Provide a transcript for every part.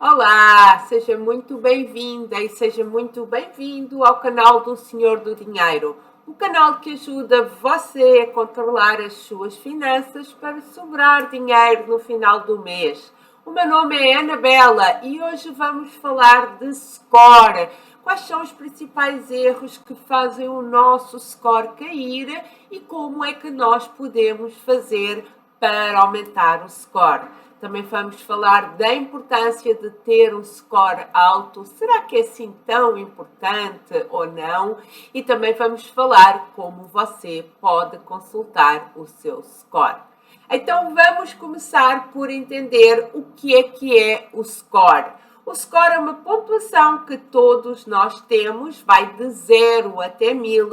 Olá, seja muito bem-vinda e seja muito bem-vindo ao canal do Senhor do Dinheiro, o canal que ajuda você a controlar as suas finanças para sobrar dinheiro no final do mês. O meu nome é Anabela e hoje vamos falar de score. Quais são os principais erros que fazem o nosso score cair e como é que nós podemos fazer para aumentar o score? Também vamos falar da importância de ter um score alto. Será que é assim tão importante ou não? E também vamos falar como você pode consultar o seu score. Então vamos começar por entender o que é o score. O score é uma pontuação que todos nós temos, vai de 0 até 1000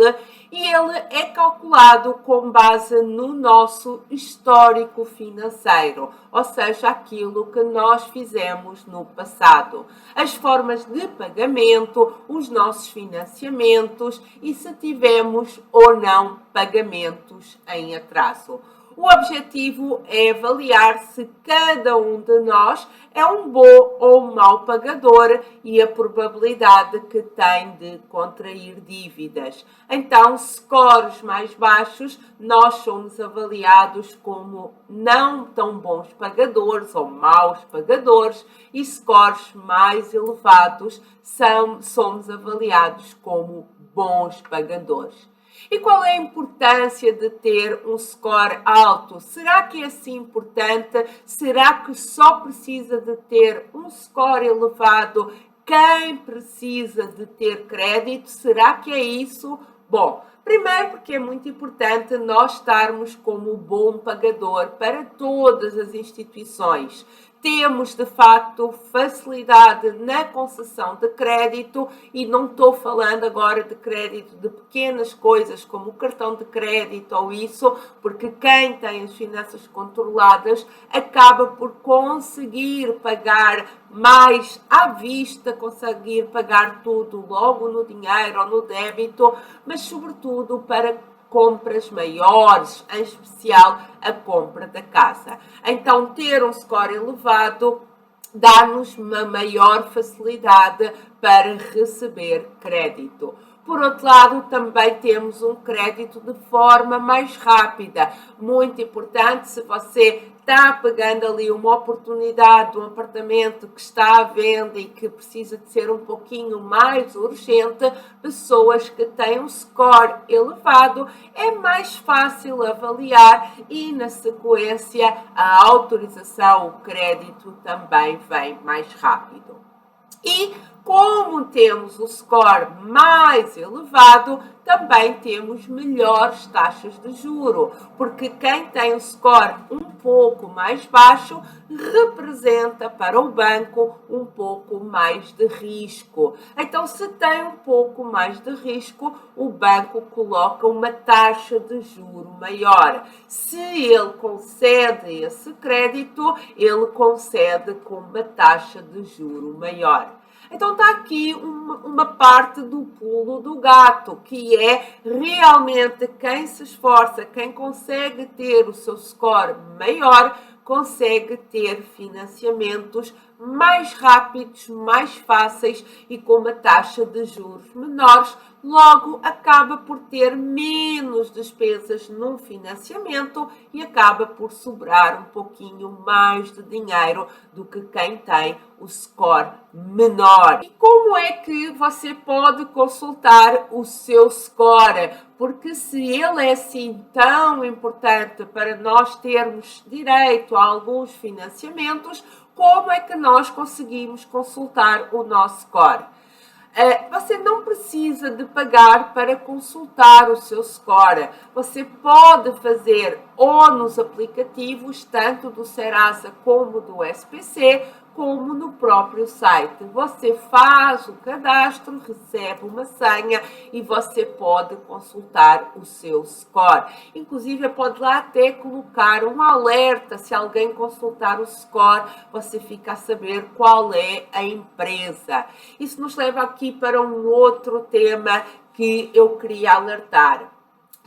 e ele é calculado com base no nosso histórico financeiro, ou seja, aquilo que nós fizemos no passado, as formas de pagamento, os nossos financiamentos e se tivemos ou não pagamentos em atraso. O objetivo é avaliar se cada um de nós é um bom ou um mau pagador e a probabilidade que tem de contrair dívidas. Então, scores mais baixos, nós somos avaliados como não tão bons pagadores ou maus pagadores e scores mais elevados somos avaliados como bons pagadores. E qual é a importância de ter um score alto? Será que é assim importante? Será que só precisa de ter um score elevado quem precisa de ter crédito? Será que é isso? Bom, primeiro porque é muito importante nós estarmos como bom pagador para todas as instituições. Temos, de facto, facilidade na concessão de crédito e não estou falando agora de crédito de pequenas coisas como o cartão de crédito ou isso, porque quem tem as finanças controladas acaba por conseguir pagar mais à vista, conseguir pagar tudo logo no dinheiro ou no débito, mas sobretudo para compras maiores, em especial a compra da casa. Então, ter um score elevado dá-nos uma maior facilidade para receber crédito. Por outro lado, também temos um crédito de forma mais rápida. Muito importante, se você está pegando ali uma oportunidade de um apartamento que está à venda e que precisa de ser um pouquinho mais urgente, pessoas que têm um score elevado, é mais fácil avaliar e, na sequência, a autorização, o crédito também vem mais rápido. E como temos o score mais elevado, também temos melhores taxas de juro, porque quem tem o score um pouco mais baixo representa para o banco um pouco mais de risco. Então, se tem um pouco mais de risco, o banco coloca uma taxa de juro maior. Se ele concede esse crédito, ele concede com uma taxa de juro maior. Então está aqui uma parte do pulo do gato, que é realmente quem se esforça, quem consegue ter o seu score maior, consegue ter financiamentos mais rápidos, mais fáceis e com uma taxa de juros menores, logo acaba por ter menos despesas no financiamento e acaba por sobrar um pouquinho mais de dinheiro do que quem tem o score menor. E como é que você pode consultar o seu score? Porque se ele é assim tão importante para nós termos direito a alguns financiamentos, como é que nós conseguimos consultar o nosso score? Você não precisa de pagar para consultar o seu score. Você pode fazer ou nos aplicativos, tanto do Serasa como do SPC, como no próprio site. Você faz o cadastro, recebe uma senha e você pode consultar o seu score. Inclusive, pode lá até colocar um alerta. Se alguém consultar o score, você fica a saber qual é a empresa. Isso nos leva aqui para um outro tema que eu queria alertar.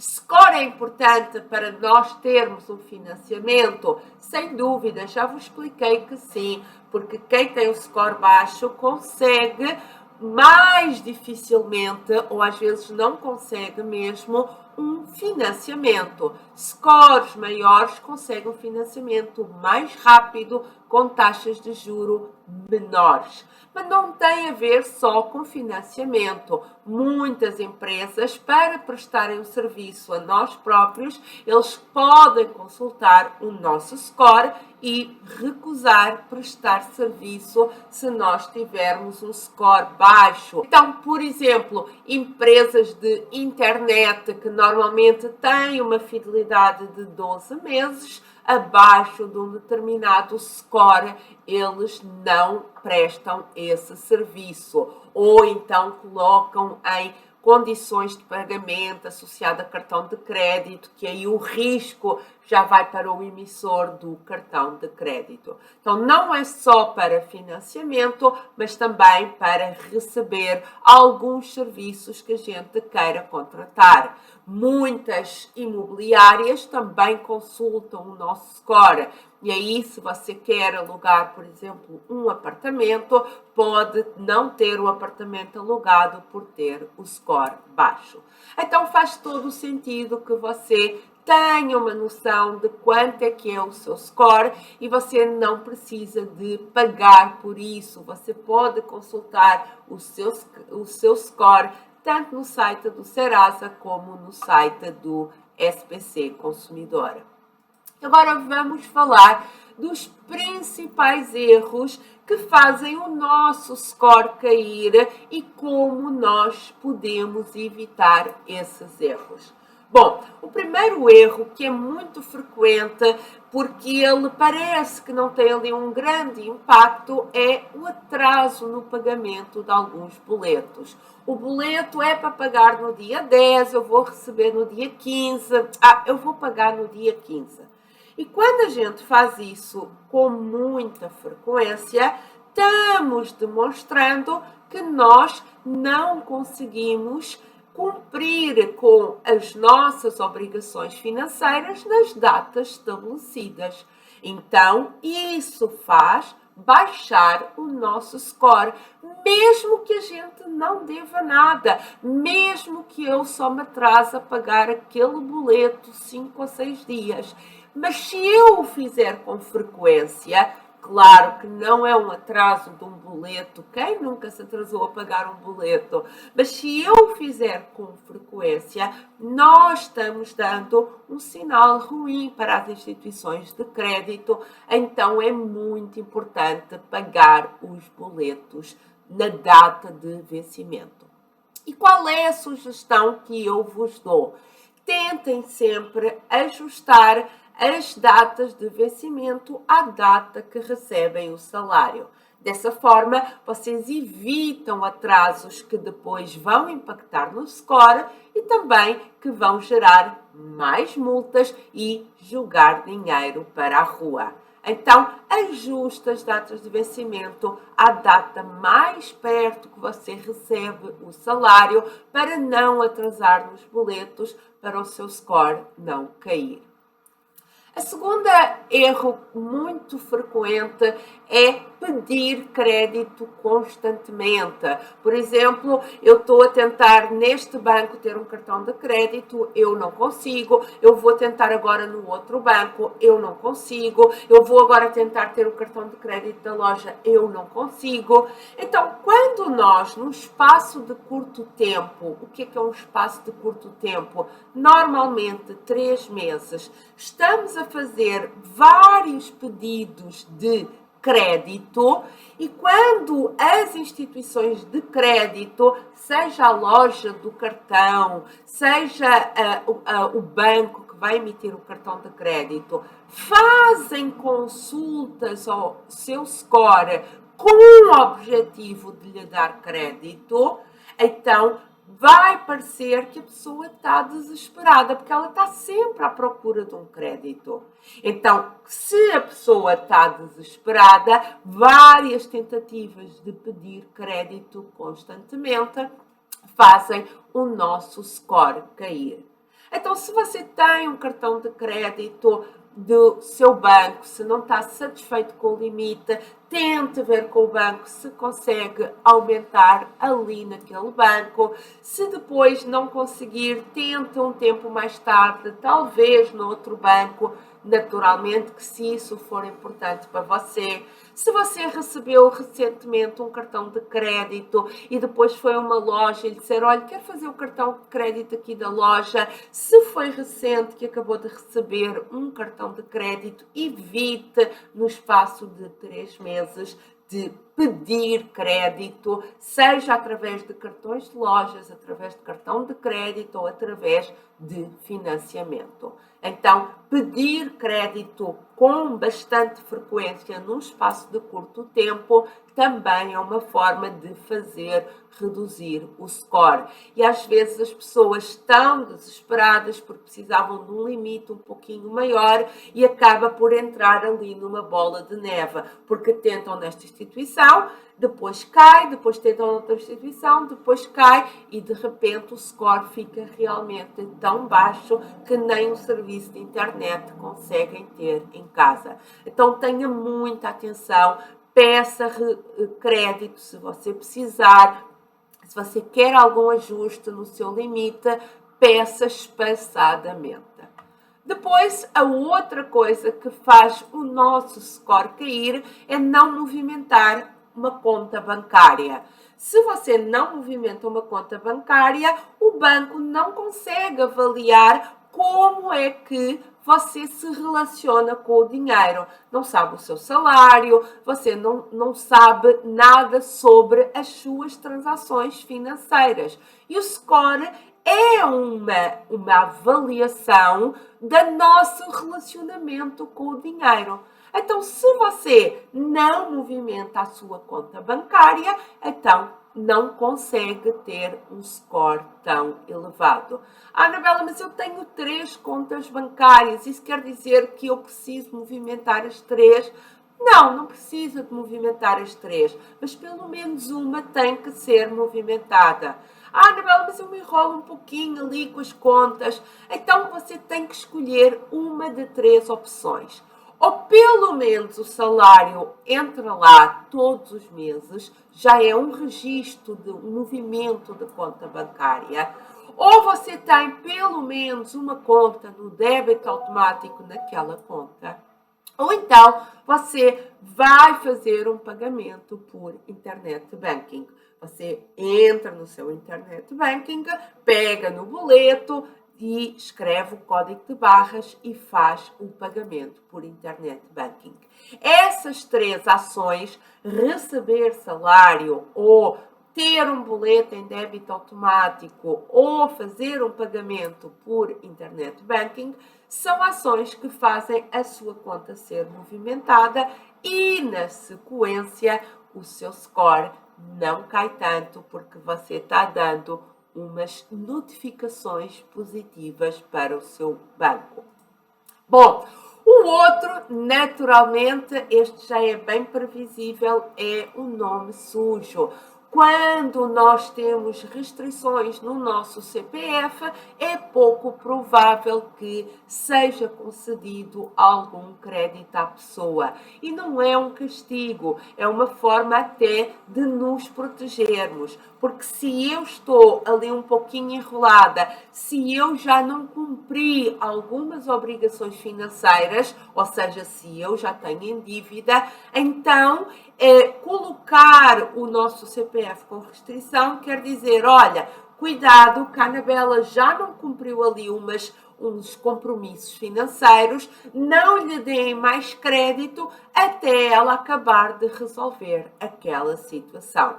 Score é importante para nós termos um financiamento? Sem dúvida, já vos expliquei que sim, porque quem tem o score baixo consegue mais dificilmente, ou às vezes não consegue mesmo, um financiamento. Scores maiores conseguem um financiamento mais rápido, com taxas de juro menores. Mas não tem a ver só com financiamento. Muitas empresas, para prestarem o serviço a nós próprios, eles podem consultar o nosso score e recusar prestar serviço se nós tivermos um score baixo. Então, por exemplo, empresas de internet que normalmente têm uma fidelidade de 12 meses, abaixo de um determinado score, eles não prestam esse serviço. Ou então colocam em condições de pagamento associado a cartão de crédito, que aí o risco já vai para o emissor do cartão de crédito. Então, não é só para financiamento, mas também para receber alguns serviços que a gente queira contratar. Muitas imobiliárias também consultam o nosso score. E aí, se você quer alugar, por exemplo, um apartamento, pode não ter o apartamento alugado por ter o score baixo. Então, faz todo o sentido que você tenha uma noção de quanto é que é o seu score e você não precisa de pagar por isso. Você pode consultar o seu score tanto no site do Serasa como no site do SPC Consumidor. Agora vamos falar dos principais erros que fazem o nosso score cair e como nós podemos evitar esses erros. Bom, o primeiro erro, que é muito frequente, porque ele parece que não tem ali um grande impacto, é o atraso no pagamento de alguns boletos. O boleto é para pagar no dia 10, eu vou receber no dia 15, eu vou pagar no dia 15. E quando a gente faz isso com muita frequência, estamos demonstrando que nós não conseguimos cumprir com as nossas obrigações financeiras nas datas estabelecidas. Então, isso faz baixar o nosso score, mesmo que a gente não deva nada, mesmo que eu só me atrase a pagar aquele boleto 5 ou 6 dias. Mas se eu o fizer com frequência, claro que não é um atraso de um boleto, quem nunca se atrasou a pagar um boleto? Mas se eu o fizer com frequência, nós estamos dando um sinal ruim para as instituições de crédito, então é muito importante pagar os boletos na data de vencimento. E qual é a sugestão que eu vos dou? Tentem sempre ajustar as datas de vencimento à data que recebem o salário. Dessa forma, vocês evitam atrasos que depois vão impactar no score e também que vão gerar mais multas e jogar dinheiro para a rua. Então, ajuste as datas de vencimento à data mais perto que você recebe o salário para não atrasar nos boletos, para o seu score não cair. A segunda erro muito frequente é pedir crédito constantemente. Por exemplo, eu estou a tentar neste banco ter um cartão de crédito, eu não consigo. Eu vou tentar agora no outro banco, eu não consigo. Eu vou agora tentar ter o cartão de crédito da loja, eu não consigo. Então, quando nós, num espaço de curto tempo, o que é um espaço de curto tempo? Normalmente 3 meses, estamos a fazer vários pedidos de crédito e quando as instituições de crédito, seja a loja do cartão, seja o banco que vai emitir o cartão de crédito, fazem consultas ao seu score com o objetivo de lhe dar crédito, então vai parecer que a pessoa está desesperada, porque ela está sempre à procura de um crédito. Então, se a pessoa está desesperada, várias tentativas de pedir crédito constantemente fazem o nosso score cair. Então, se você tem um cartão de crédito do seu banco, se não está satisfeito com o limite, tente ver com o banco se consegue aumentar ali naquele banco. Se depois não conseguir, tente um tempo mais tarde, talvez no outro banco, naturalmente que se isso for importante para você. Se você recebeu recentemente um cartão de crédito e depois foi a uma loja e lhe disser, olha, quero fazer o cartão de crédito aqui da loja. Se foi recente que acabou de receber um cartão de crédito, evite no espaço de 3 meses de pedir crédito, seja através de cartões de lojas, através de cartão de crédito ou através de financiamento. Então, pedir crédito com bastante frequência num espaço de curto tempo também é uma forma de fazer reduzir o score. E às vezes as pessoas estão desesperadas porque precisavam de um limite um pouquinho maior e acaba por entrar ali numa bola de neve, porque tentam nesta instituição, depois cai, depois tentam noutra instituição, depois cai e de repente o score fica realmente tão baixo que nem um serviço de internet conseguem ter em casa. Então tenha muita atenção, peça crédito se você precisar, se você quer algum ajuste no seu limite, peça espaçadamente. Depois, a outra coisa que faz o nosso score cair é não movimentar uma conta bancária. Se você não movimenta uma conta bancária, o banco não consegue avaliar como é que você se relaciona com o dinheiro. Não sabe o seu salário, você não sabe nada sobre as suas transações financeiras. E o score é uma avaliação do nosso relacionamento com o dinheiro. Então, se você não movimenta a sua conta bancária, então não consegue ter um score tão elevado. Anabela, mas eu tenho 3 contas bancárias, isso quer dizer que eu preciso movimentar as 3? Não, não precisa de movimentar as 3, mas pelo menos uma tem que ser movimentada. Anabela, mas eu me enrolo um pouquinho ali com as contas. Então você tem que escolher uma de 3 opções. Ou pelo menos o salário entra lá todos os meses, já é um registro de um movimento de conta bancária. Ou você tem pelo menos uma conta no débito automático naquela conta. Ou então você vai fazer um pagamento por internet banking. Você entra no seu internet banking, pega no boleto e escreve o código de barras e faz o pagamento por internet banking. Essas 3 ações, receber salário ou ter um boleto em débito automático ou fazer um pagamento por internet banking, são ações que fazem a sua conta ser movimentada e, na sequência, o seu score não cai tanto porque você está dando umas notificações positivas para o seu banco. Bom, o outro, naturalmente, este já é bem previsível, é o nome sujo. Quando nós temos restrições no nosso CPF, é pouco provável que seja concedido algum crédito à pessoa. E não é um castigo, é uma forma até de nos protegermos. Porque se eu estou ali um pouquinho enrolada, se eu já não cumpri algumas obrigações financeiras, ou seja, se eu já tenho em dívida, então colocar o nosso CPF com restrição quer dizer, olha, cuidado, que a Anabela já não cumpriu ali uns compromissos financeiros, não lhe deem mais crédito até ela acabar de resolver aquela situação.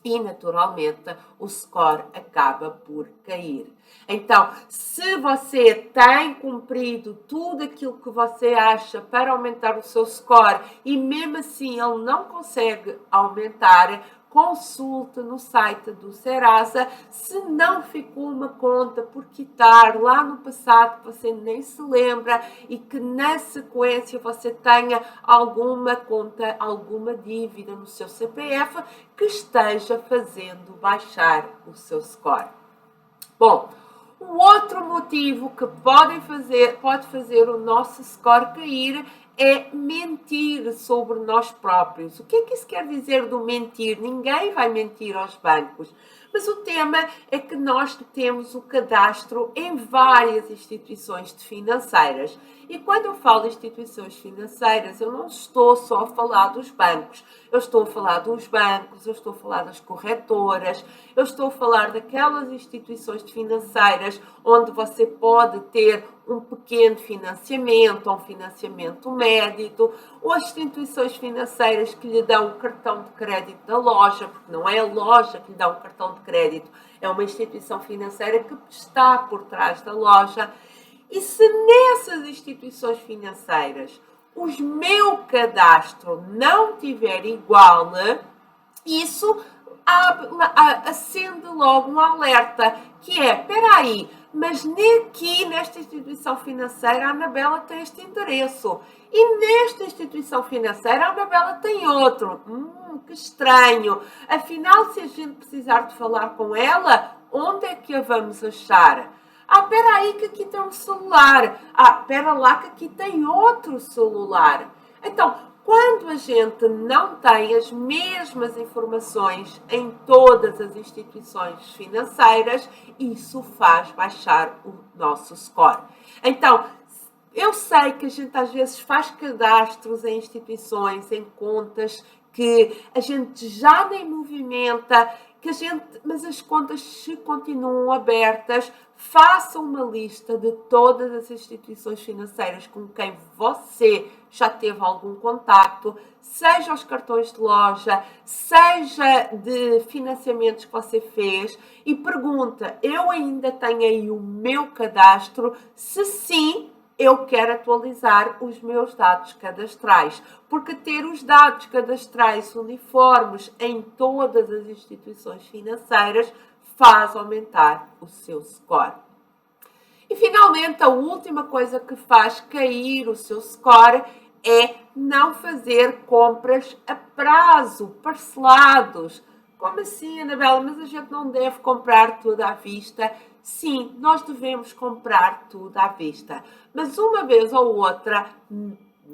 E, naturalmente, o score acaba por cair. Então, se você tem cumprido tudo aquilo que você acha para aumentar o seu score e mesmo assim ele não consegue aumentar, consulte no site do Serasa se não ficou uma conta por quitar lá no passado que você nem se lembra e que na sequência você tenha alguma conta, alguma dívida no seu CPF que esteja fazendo baixar o seu score. Bom, O outro motivo que pode fazer o nosso score cair é mentir sobre nós próprios. O que é que isso quer dizer do mentir? Ninguém vai mentir aos bancos. Mas o tema é que nós temos o cadastro em várias instituições financeiras. E quando eu falo de instituições financeiras, eu não estou só a falar dos bancos. Eu estou a falar dos bancos, eu estou a falar das corretoras, eu estou a falar daquelas instituições financeiras onde você pode ter um pequeno financiamento, ou um financiamento médio, ou as instituições financeiras que lhe dão o cartão de crédito da loja, porque não é a loja que lhe dá um cartão de crédito, é uma instituição financeira que está por trás da loja. E se nessas instituições financeiras o meu cadastro não tiver igual, isso acende logo um alerta, que é, espera aí, mas aqui nesta instituição financeira a Anabela tem este endereço e nesta instituição financeira a Anabela tem outro. Que estranho. Afinal, se a gente precisar de falar com ela, onde é que a vamos achar? Espera aí que aqui tem um celular. Espera lá que aqui tem outro celular. Então, quando a gente não tem as mesmas informações em todas as instituições financeiras, isso faz baixar o nosso score. Então, eu sei que a gente às vezes faz cadastros em instituições, em contas que a gente já nem movimenta, mas as contas se continuam abertas. Faça uma lista de todas as instituições financeiras com quem você já teve algum contacto, seja os cartões de loja, seja de financiamentos que você fez, e pergunta: eu ainda tenho aí o meu cadastro? Se sim, eu quero atualizar os meus dados cadastrais, porque ter os dados cadastrais uniformes em todas as instituições financeiras faz aumentar o seu score. E finalmente, a última coisa que faz cair o seu score é não fazer compras a prazo, parcelados. Como assim, Anabela? Mas a gente não deve comprar tudo à vista? Sim, nós devemos comprar tudo à vista. Mas uma vez ou outra,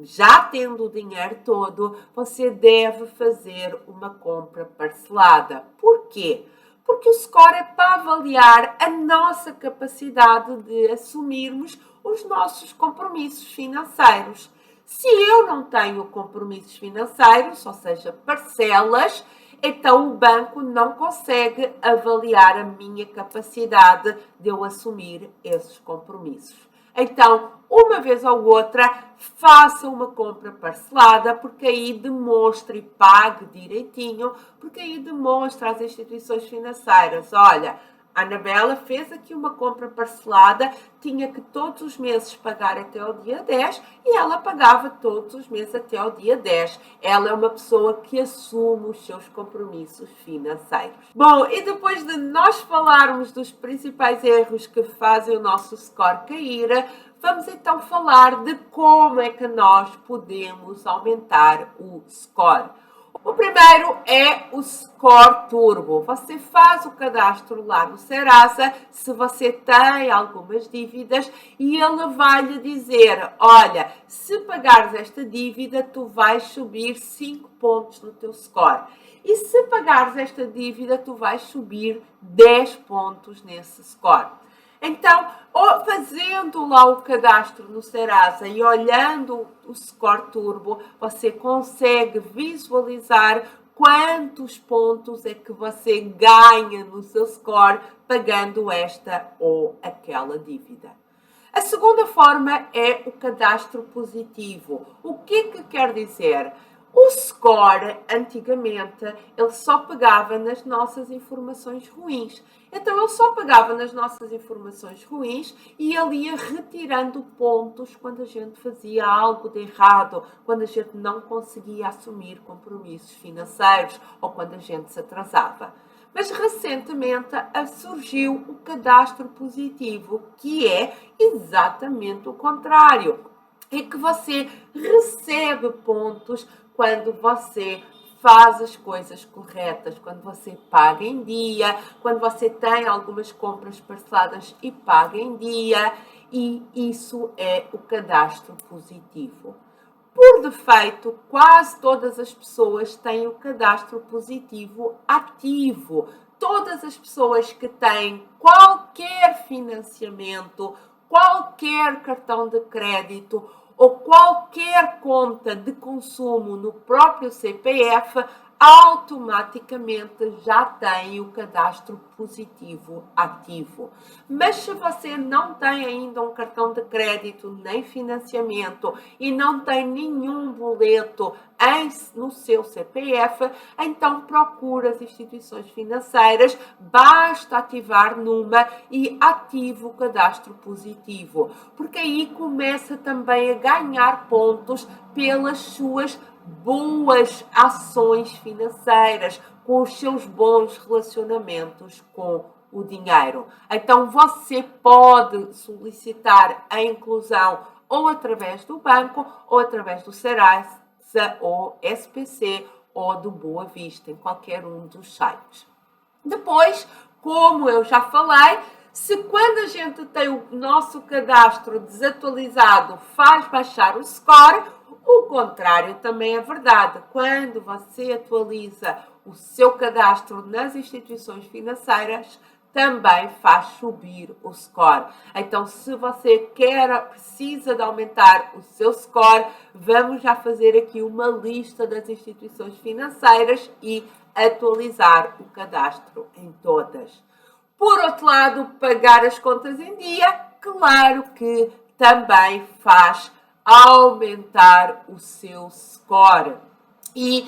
já tendo o dinheiro todo, você deve fazer uma compra parcelada. Por quê? Porque o score é para avaliar a nossa capacidade de assumirmos os nossos compromissos financeiros. Se eu não tenho compromissos financeiros, ou seja, parcelas, então o banco não consegue avaliar a minha capacidade de eu assumir esses compromissos. Então, uma vez ou outra, faça uma compra parcelada, porque aí demonstra e pague direitinho, porque aí demonstra às instituições financeiras: olha, a Anabela fez aqui uma compra parcelada, tinha que todos os meses pagar até o dia 10 e ela pagava todos os meses até o dia 10. Ela é uma pessoa que assume os seus compromissos financeiros. Bom, e depois de nós falarmos dos principais erros que fazem o nosso score cair, vamos então falar de como é que nós podemos aumentar o score. O primeiro é o Score Turbo. Você faz o cadastro lá no Serasa, se você tem algumas dívidas, e ele vai lhe dizer: olha, se pagares esta dívida, tu vais subir 5 pontos no teu score. E se pagares esta dívida, tu vais subir 10 pontos nesse score. Então, fazendo lá o cadastro no Serasa e olhando o Score Turbo, você consegue visualizar quantos pontos é que você ganha no seu score pagando esta ou aquela dívida. A segunda forma é o cadastro positivo. O que quer dizer? O score, antigamente, ele só pegava nas nossas informações ruins. Então, ele só pegava nas nossas informações ruins e ele ia retirando pontos quando a gente fazia algo de errado, quando a gente não conseguia assumir compromissos financeiros ou quando a gente se atrasava. Mas recentemente surgiu o cadastro positivo, que é exatamente o contrário. É que você recebe pontos quando você faz as coisas corretas, quando você paga em dia, quando você tem algumas compras parceladas e paga em dia, e isso é o cadastro positivo. Por defeito, quase todas as pessoas têm o cadastro positivo ativo. Todas as pessoas que têm qualquer financiamento, qualquer cartão de crédito ou qualquer conta de consumo no próprio CPF, automaticamente já tem o cadastro positivo ativo. Mas se você não tem ainda um cartão de crédito nem financiamento e não tem nenhum boleto no seu CPF, então procura as instituições financeiras, basta ativar numa e ativa o cadastro positivo, porque aí começa também a ganhar pontos pelas suas boas ações financeiras, com os seus bons relacionamentos com o dinheiro. Então você pode solicitar a inclusão ou através do banco ou através do Serasa ou SPC ou do Boa Vista, em qualquer um dos sites. Depois, como eu já falei, se quando a gente tem o nosso cadastro desatualizado faz baixar o score, o contrário também é verdade. Quando você atualiza o seu cadastro nas instituições financeiras, também faz subir o score. Então, se você precisa de aumentar o seu score, vamos já fazer aqui uma lista das instituições financeiras e atualizar o cadastro em todas. Por outro lado, pagar as contas em dia, claro que também faz aumentar o seu score. E,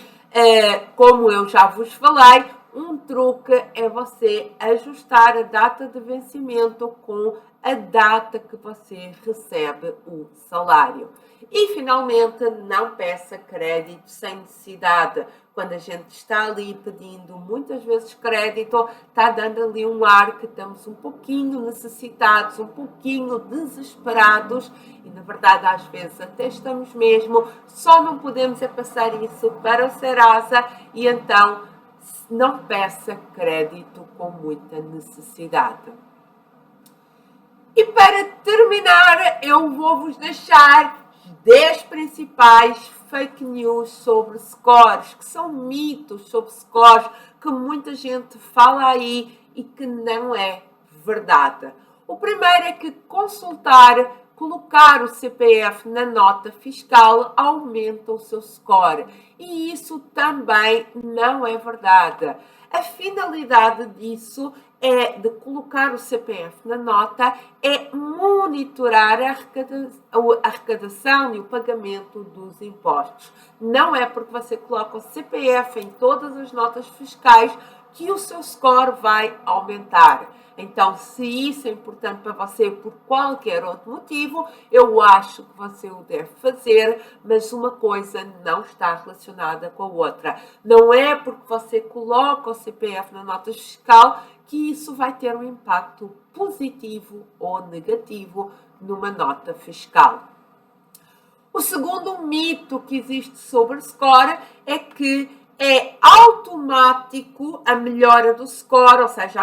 como eu já vos falei, um truque é você ajustar a data de vencimento com a data que você recebe o salário. E, finalmente, não peça crédito sem necessidade. Quando a gente está ali pedindo muitas vezes crédito, está dando ali um ar que estamos um pouquinho necessitados, um pouquinho desesperados e, na verdade, às vezes até estamos mesmo, só não podemos é passar isso para o Serasa e então não peça crédito com muita necessidade. E para terminar, eu vou-vos deixar 10 principais fake news sobre scores, que são mitos sobre scores, que muita gente fala aí e que não é verdade. O primeiro é que colocar o CPF na nota fiscal aumenta o seu score. E isso também não é verdade. A finalidade disso de colocar o CPF na nota é monitorar a arrecadação e o pagamento dos impostos. Não é porque você coloca o CPF em todas as notas fiscais que o seu score vai aumentar. Então, se isso é importante para você por qualquer outro motivo, eu acho que você o deve fazer, mas uma coisa não está relacionada com a outra. Não é porque você coloca o CPF na nota fiscal que isso vai ter um impacto positivo ou negativo numa nota fiscal. O segundo mito que existe sobre o score é que é automático a melhora do score, ou seja,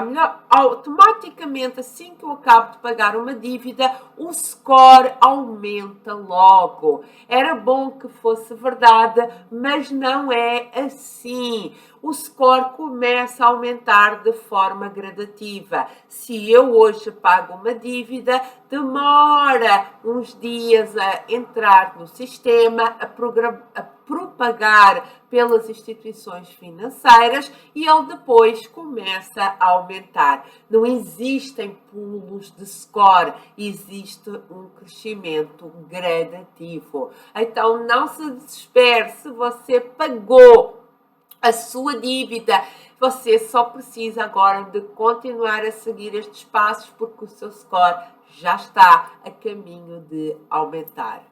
automaticamente assim que eu acabo de pagar uma dívida, o score aumenta logo. Era bom que fosse verdade, mas não é assim. O score começa a aumentar de forma gradativa. Se eu hoje pago uma dívida, demora uns dias a entrar no sistema, a propagar pelas instituições financeiras e ele depois começa a aumentar. Não existem pulos de score, existe um crescimento gradativo. Então não se desespere se você pagou a sua dívida. Você só precisa agora de continuar a seguir estes passos porque o seu score já está a caminho de aumentar.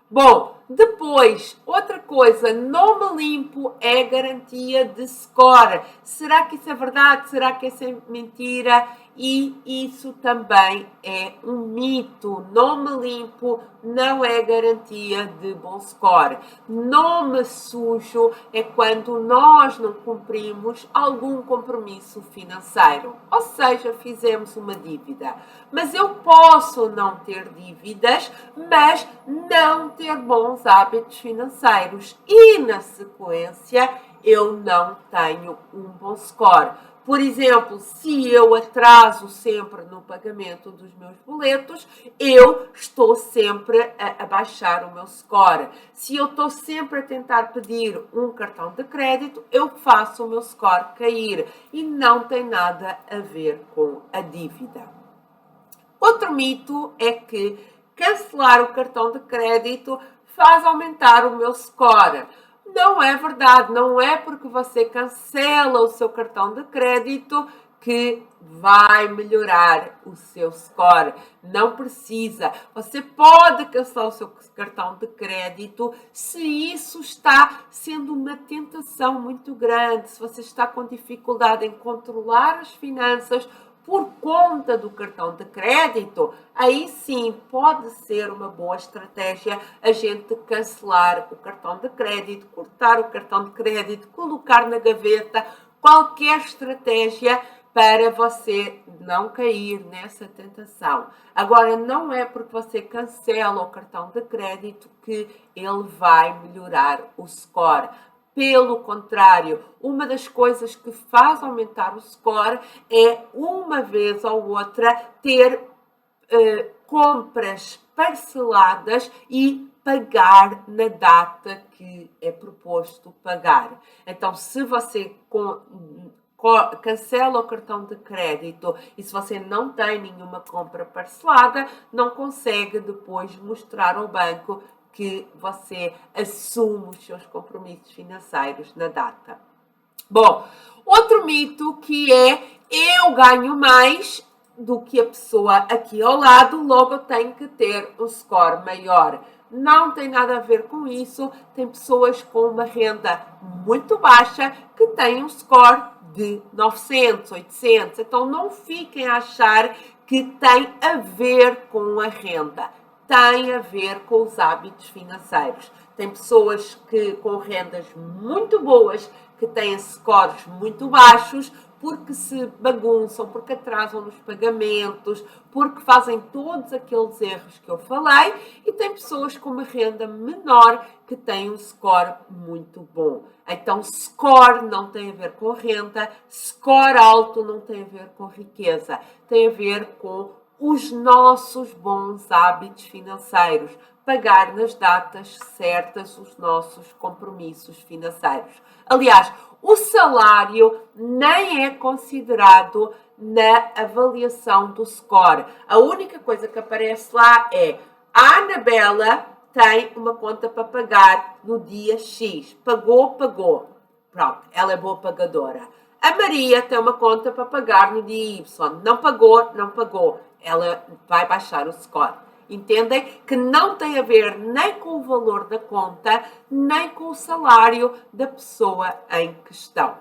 Bom, depois, outra coisa, nome limpo é garantia de score. Será que isso é verdade? Será que isso é mentira? e isso também é um mito. Nome limpo não é garantia de bom score. Nome sujo é quando nós não cumprimos algum compromisso financeiro, ou seja, fizemos uma dívida. Mas eu posso não ter dívidas, mas não ter bons hábitos financeiros e, na sequência, eu não tenho um bom score. Por exemplo, se eu atraso sempre no pagamento dos meus boletos, eu estou sempre a baixar o meu score. Se eu estou sempre a tentar pedir um cartão de crédito, eu faço o meu score cair e não tem nada a ver com a dívida. Outro mito é que cancelar o cartão de crédito faz aumentar o meu score. Não é verdade, não é porque você cancela o seu cartão de crédito que vai melhorar o seu score. Não precisa. Você pode cancelar o seu cartão de crédito se isso está sendo uma tentação muito grande, se você está com dificuldade em controlar as finanças por conta do cartão de crédito, aí sim pode ser uma boa estratégia a gente cancelar o cartão de crédito, cortar o cartão de crédito, colocar na gaveta, qualquer estratégia para você não cair nessa tentação. Agora, não é porque você cancela o cartão de crédito que ele vai melhorar o score. Pelo contrário, uma das coisas que faz aumentar o score é, uma vez ou outra, ter compras parceladas e pagar na data que é proposto pagar. Então, se você cancela o cartão de crédito e se você não tem nenhuma compra parcelada, não consegue depois mostrar ao banco que você assume os seus compromissos financeiros na data. Bom, outro mito que é eu ganho mais do que a pessoa aqui ao lado, logo eu tenho que ter um score maior. Não tem nada a ver com isso. Tem pessoas com uma renda muito baixa que têm um score de 900, 800. Então não fiquem a achar que tem a ver com a renda. Tem a ver com os hábitos financeiros. Tem pessoas com rendas muito boas que têm scores muito baixos porque se bagunçam, porque atrasam nos pagamentos, porque fazem todos aqueles erros que eu falei, e tem pessoas com uma renda menor que têm um score muito bom. Então, score não tem a ver com renda, score alto não tem a ver com riqueza, tem a ver com os nossos bons hábitos financeiros, pagar nas datas certas os nossos compromissos financeiros. Aliás, o salário nem é considerado na avaliação do score. A única coisa que aparece lá é a Anabela tem uma conta para pagar no dia X. Pagou. Pronto, ela é boa pagadora. A Maria tem uma conta para pagar no dia Y. Não pagou. Ela vai baixar o score. Entendem? Que não tem a ver nem com o valor da conta, nem com o salário da pessoa em questão.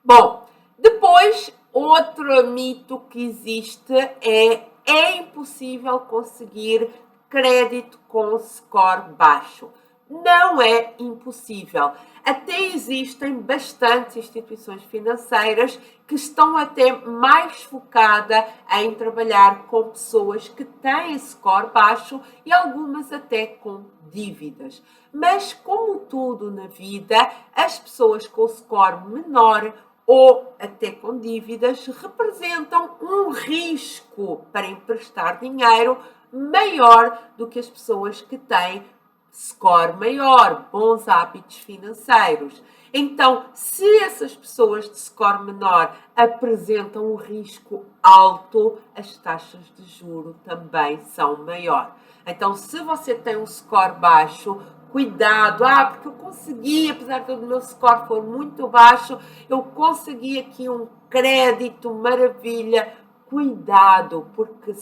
Bom, depois, outro mito que existe é impossível conseguir crédito com score baixo. Não é impossível. Até existem bastantes instituições financeiras que estão até mais focadas em trabalhar com pessoas que têm score baixo e algumas até com dívidas. Mas, como tudo na vida, as pessoas com score menor ou até com dívidas representam um risco para emprestar dinheiro maior do que as pessoas que têm score maior, bons hábitos financeiros. Então, se essas pessoas de score menor apresentam um risco alto, as taxas de juro também são maior. Então, se você tem um score baixo, cuidado, porque eu consegui, apesar do meu score for muito baixo, eu consegui aqui um crédito, maravilha. cuidado, porque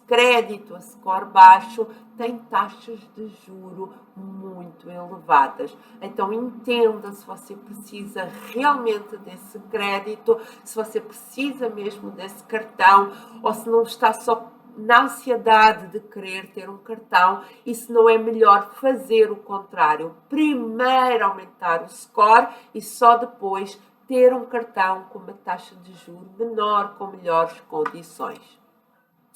crédito a score baixo tem taxas de juro muito elevadas. Então entenda se você precisa realmente desse crédito, se você precisa mesmo desse cartão, ou se não está só na ansiedade de querer ter um cartão, e se não é melhor fazer o contrário. Primeiro aumentar o score e só depois ter um cartão com uma taxa de juros menor, com melhores condições.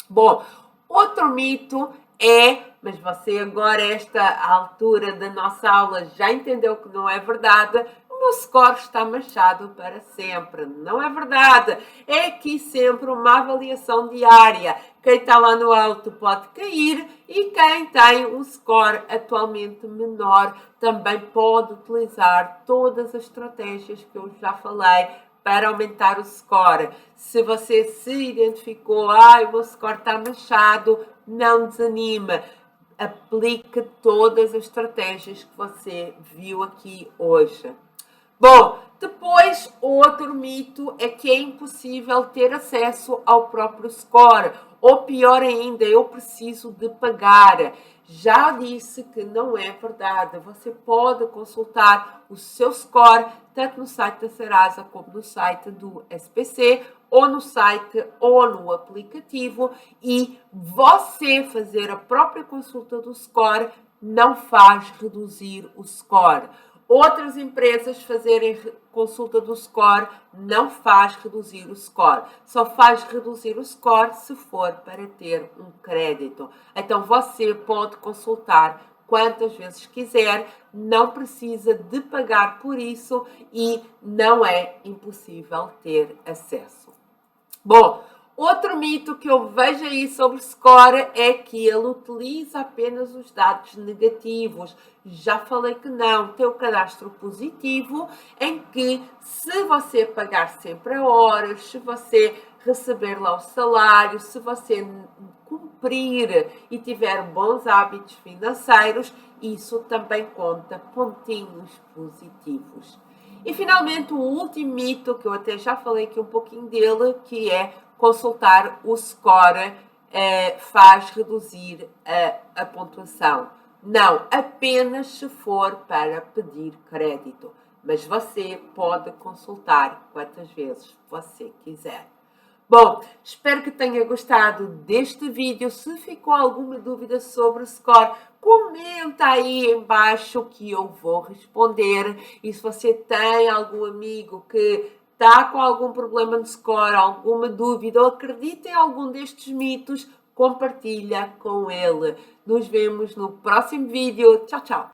Bom, outro mito é, mas você agora, a esta altura da nossa aula, já entendeu que não é verdade, o meu score está manchado para sempre. Não é verdade. É aqui sempre uma avaliação diária. Quem está lá no alto pode cair e quem tem um score atualmente menor também pode utilizar todas as estratégias que eu já falei para aumentar o score. Se você se identificou, o meu score está manchado, não desanime. Aplique todas as estratégias que você viu aqui hoje. Bom, depois, outro mito é que é impossível ter acesso ao próprio score. Ou pior ainda, eu preciso de pagar. Já disse que não é verdade. Você pode consultar o seu score tanto no site da Serasa como no site do SPC, ou no site ou no aplicativo, e você fazer a própria consulta do score não faz reduzir o score. Outras empresas fazerem consulta do score não faz reduzir o score. Só faz reduzir o score se for para ter um crédito. Então você pode consultar quantas vezes quiser, não precisa de pagar por isso e não é impossível ter acesso. Bom, outro mito que eu vejo aí sobre o score é que ele utiliza apenas os dados negativos. Já falei que não, tem o cadastro positivo, em que se você pagar sempre a horas, se você receber lá o salário, se você cumprir e tiver bons hábitos financeiros, isso também conta pontinhos positivos. E finalmente o último mito, que eu até já falei aqui um pouquinho dele, que é consultar o score faz reduzir a pontuação. Não, apenas se for para pedir crédito. Mas você pode consultar quantas vezes você quiser. Bom, espero que tenha gostado deste vídeo. Se ficou alguma dúvida sobre o score, comenta aí embaixo que eu vou responder. E se você tem algum amigo que está com algum problema no score, alguma dúvida ou acredita em algum destes mitos, compartilha com ele. Nos vemos no próximo vídeo. Tchau, tchau!